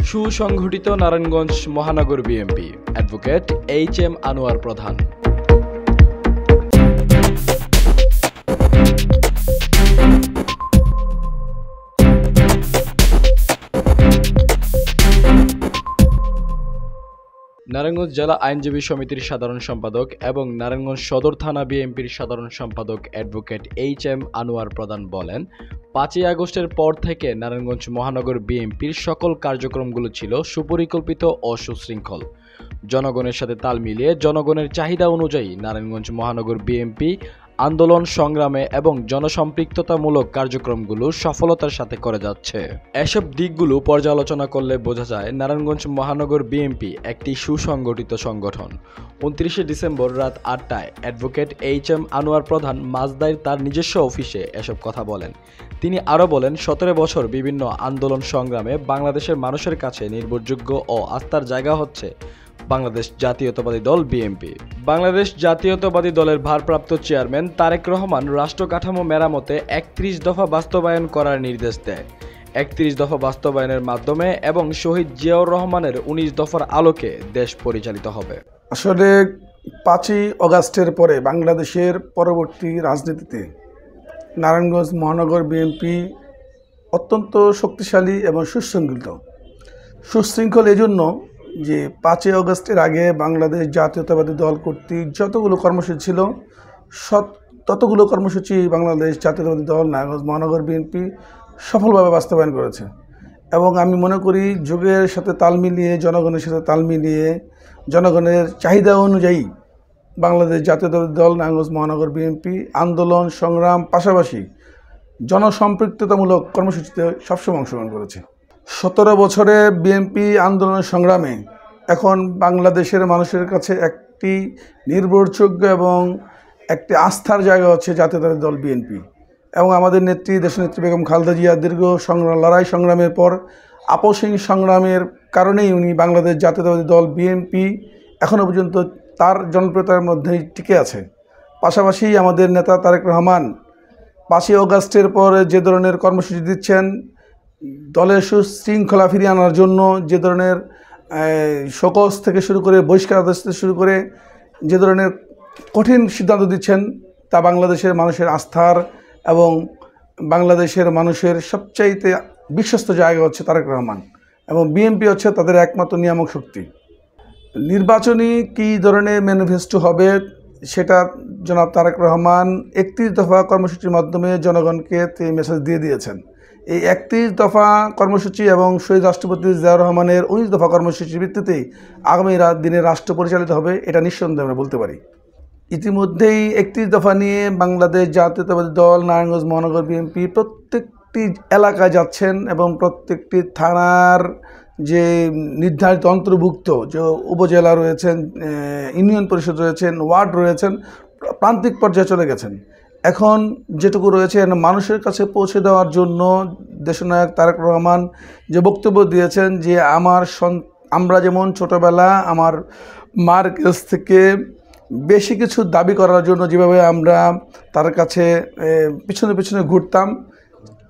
সুসংগঠিত নারায়ণগঞ্জ মহানগর BNP, advocate HM. Anwar প্রধান। নারায়ণগঞ্জ জেলা আইনজীবী সমিতির সাধারণ সম্পাদক এবং নারায়ণগঞ্জ সদর থানা বিএনপির সাধারণ সম্পাদক অ্যাডভোকেট এইচ.এম. আনোয়ার প্রধান বলেন, 5ই আগস্টের পর থেকে নারায়ণগঞ্জ মহানগর বিএনপির সকল কার্যক্রমগুলো ছিল সুপরিকল্পিত ও সুশৃঙ্খল। জনগণের সাথে তাল মিলিয়ে জনগণের চাহিদা অনুযায়ী নারায়ণগঞ্জ মহানগর বিএনপি আন্দোলন সংগ্রামে এবং জনসম্পৃক্ততামূলক কার্যক্রমগুলো সফলতার সাথে করে যাচ্ছে। এসব দিকগুলো পর্যালোচনা করলে বোঝা যায় নারায়ণগঞ্জ মহানগর বিএনপি একটি সুসংগঠিত সংগঠন। 29শে ডিসেম্বর রাত 8টায় অ্যাডভোকেট এইচ.এম. আনোয়ার প্রধান মাজদায় তার নিজস্ব অফিসে এসব কথা বলেন। তিনি আরও বলেন, 17 বছর বিভিন্ন আন্দোলন সংগ্রামে বাংলাদেশের মানুষের কাছে নির্ভরযোগ্য ও আস্থার জায়গা হচ্ছে বাংলাদেশ জাতীয়তাবাদী দল বিএনপি। বাংলাদেশ জাতীয়তাবাদী দলের ভারপ্রাপ্ত চেয়ারম্যান তারেক রহমান রাষ্ট্র কাঠামো মেরামতে 31 দফা বাস্তবায়ন করার নির্দেশ দেয়। 31 দফা বাস্তবায়নের মাধ্যমে এবং শহীদ জিয়াউর রহমানের 19 দফার আলোকে দেশ পরিচালিত হবে। আসলে 5ই আগস্টের পরে বাংলাদেশের পরবর্তী রাজনীতিতে নারায়ণগঞ্জ মহানগর বিএনপি অত্যন্ত শক্তিশালী এবং সুশৃঙ্খল এজন্য যে 5ই আগস্টের আগে বাংলাদেশ জাতীয়তাবাদী দল কর্তৃক যতগুলো কর্মসূচি ছিল ততগুলো কর্মসূচি বাংলাদেশ জাতীয়তাবাদী দল নারায়ণগঞ্জ মহানগর বিএনপি সফলভাবে বাস্তবায়ন করেছে। এবং আমি মনে করি যুগের সাথে তাল মিলিয়ে, জনগণের সাথে তাল মিলিয়ে, জনগণের চাহিদা অনুযায়ী বাংলাদেশ জাতীয়তাবাদী দল নারায়ণগঞ্জ মহানগর বিএনপি আন্দোলন সংগ্রাম পাশাপাশি জনসম্পৃক্ততামূলক কর্মসূচিতে সবসময় অংশগ্রহণ করেছে। 17 বছরে বিএনপি আন্দোলন সংগ্রামে এখন বাংলাদেশের মানুষের কাছে একটি নির্ভরযোগ্য এবং একটি আস্থার জায়গা হচ্ছে জাতীয়তাবাদী দল বিএনপি। এবং আমাদের নেত্রী দেশনেত্রী বেগম খালেদা জিয়া দীর্ঘ লড়াই সংগ্রামের পর আপসহীন সংগ্রামের কারণেই উনি বাংলাদেশ জাতীয়তাবাদী দল বিএনপি এখনও পর্যন্ত তার জনপ্রিয়তার মধ্যেই টিকে আছে। পাশাপাশি আমাদের নেতা তারেক রহমান 5ই আগস্টের পর যে ধরনের কর্মসূচি দিচ্ছেন, দলের সুশৃঙ্খলা ফিরিয়ে আনার জন্য যে ধরনের শোকজ থেকে শুরু করে বহিষ্কার আদেশ থেকে শুরু করে যে ধরনের কঠিন সিদ্ধান্ত দিচ্ছেন, তা বাংলাদেশের মানুষের আস্থার এবং বাংলাদেশের মানুষের সবচাইতে বিশ্বস্ত জায়গা হচ্ছে তারেক রহমান এবং বিএনপি হচ্ছে তাদের একমাত্র নিয়ামক শক্তি। নির্বাচনী কী ধরনের ম্যানিফেস্টো হবে সেটা জনাব তারেক রহমান 31 দফা কর্মসূচির মাধ্যমে জনগণকে মেসেজ দিয়ে দিয়েছেন। এই 31 দফা কর্মসূচি এবং শহীদ রাষ্ট্রপতি জিয়াউর রহমানের 19 দফা কর্মসূচির ভিত্তিতেই আগামী দিনে রাষ্ট্র পরিচালিত হবে, এটা নিঃসন্দেহে আমরা বলতে পারি। ইতিমধ্যেই 31 দফা নিয়ে বাংলাদেশ জাতীয়তাবাদী দল নারায়ণগঞ্জ মহানগর বিএনপি প্রত্যেকটি এলাকায় যাচ্ছেন এবং প্রত্যেকটি থানার যে নির্ধারিত অন্তর্ভুক্ত যে উপজেলা রয়েছেন, ইউনিয়ন পরিষদ রয়েছেন, ওয়ার্ড রয়েছেন, প্রান্তিক পর্যায়ে চলে গেছেন। এখন যেটুকু রয়েছে মানুষের কাছে পৌঁছে দেওয়ার জন্য দেশনায়ক তারেক রহমান যে বক্তব্য দিয়েছেন যে আমরা যেমন ছোটোবেলা আমার মার কাছ থেকে বেশি কিছু দাবি করার জন্য যেভাবে আমরা তার কাছে পিছনে পিছনে ঘুরতাম,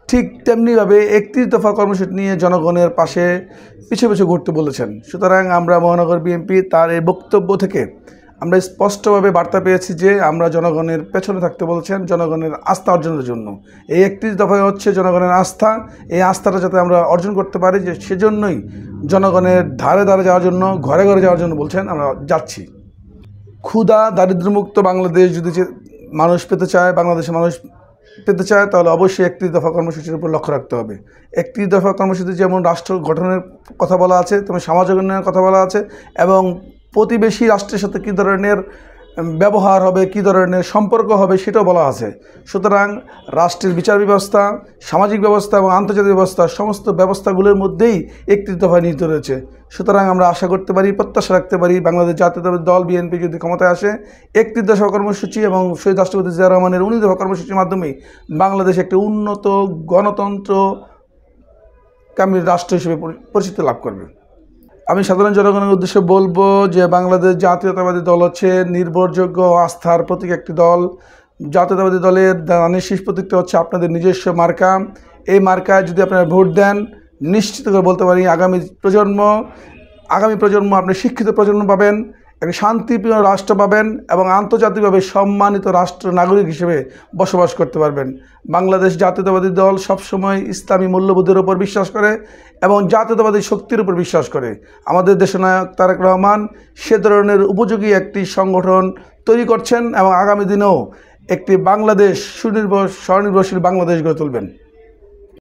ঠিক তেমনিভাবে 31 দফা কর্মসূচি নিয়ে জনগণের পাশে পিছু পিছু ঘুরতে বলেছেন। সুতরাং আমরা মহানগর বিএনপি তার এই বক্তব্য থেকে আমরা স্পষ্টভাবে বার্তা পেয়েছি যে আমরা জনগণের পেছনে থাকতে বলেছেন জনগণের আস্থা অর্জনের জন্য। এই 31 দফায় হচ্ছে জনগণের আস্থা, এই আস্থাটা যাতে আমরা অর্জন করতে পারি যে সেজন্যই জনগণের ধারে ধারে যাওয়ার জন্য, ঘরে ঘরে যাওয়ার জন্য বলছেন আমরা যাচ্ছি। ক্ষুধা দারিদ্র্যমুক্ত বাংলাদেশ যদি মানুষ পেতে চায়, বাংলাদেশের মানুষ পেতে চায়, তাহলে অবশ্যই 31 দফা কর্মসূচির উপর লক্ষ্য রাখতে হবে। 31 দফা কর্মসূচি যেমন রাষ্ট্র গঠনের কথা বলা আছে, তেমন সামাজিক উন্নয়নের কথা বলা আছে এবং প্রতিবেশী রাষ্ট্রের সাথে কী ধরনের ব্যবহার হবে, কী ধরনের সম্পর্ক হবে সেটাও বলা আছে। সুতরাং রাষ্ট্রের বিচার ব্যবস্থা, সামাজিক ব্যবস্থা এবং আন্তর্জাতিক ব্যবস্থা সমস্ত ব্যবস্থাগুলোর মধ্যেই 31 দফায় নিহিত রয়েছে। সুতরাং আমরা আশা করতে পারি, প্রত্যাশা রাখতে পারি, বাংলাদেশ জাতীয়তাবাদী দল বিএনপি যদি ক্ষমতায় আসে 31 দফা কর্মসূচি এবং শহীদ রাষ্ট্রপতি জিয়াউর রহমানের 19 দফা কর্মসূচির মাধ্যমেই বাংলাদেশ একটি উন্নত গণতন্ত্রকামী রাষ্ট্র হিসেবে পরিচিতি লাভ করবে। আমি সাধারণ জনগণের উদ্দেশ্যে বলবো যে বাংলাদেশ জাতীয়তাবাদী দল হচ্ছে নির্ভরযোগ্য আস্থার প্রতীক একটি দল। জাতীয়তাবাদী দলের ধানের শীষ প্রতীকটা হচ্ছে আপনাদের নিজস্ব মার্কা। এই মার্কায় যদি আপনারা ভোট দেন নিশ্চিত করে বলতে পারি আগামী প্রজন্ম আপনি শিক্ষিত প্রজন্ম পাবেন, একটি শান্তিপ্রিয় রাষ্ট্র পাবেন এবং আন্তর্জাতিকভাবে সম্মানিত রাষ্ট্র নাগরিক হিসেবে বসবাস করতে পারবেন। বাংলাদেশ জাতীয়তাবাদী দল সবসময় ইসলামী মূল্যবোধের উপর বিশ্বাস করে এবং জাতীয়তাবাদী শক্তির উপর বিশ্বাস করে। আমাদের দেশনায়ক তারেক রহমান সে ধরনের উপযোগী একটি সংগঠন তৈরি করছেন এবং আগামী দিনেও একটি বাংলাদেশ স্বনির্ভরশীল বাংলাদেশ গড়ে তুলবেন।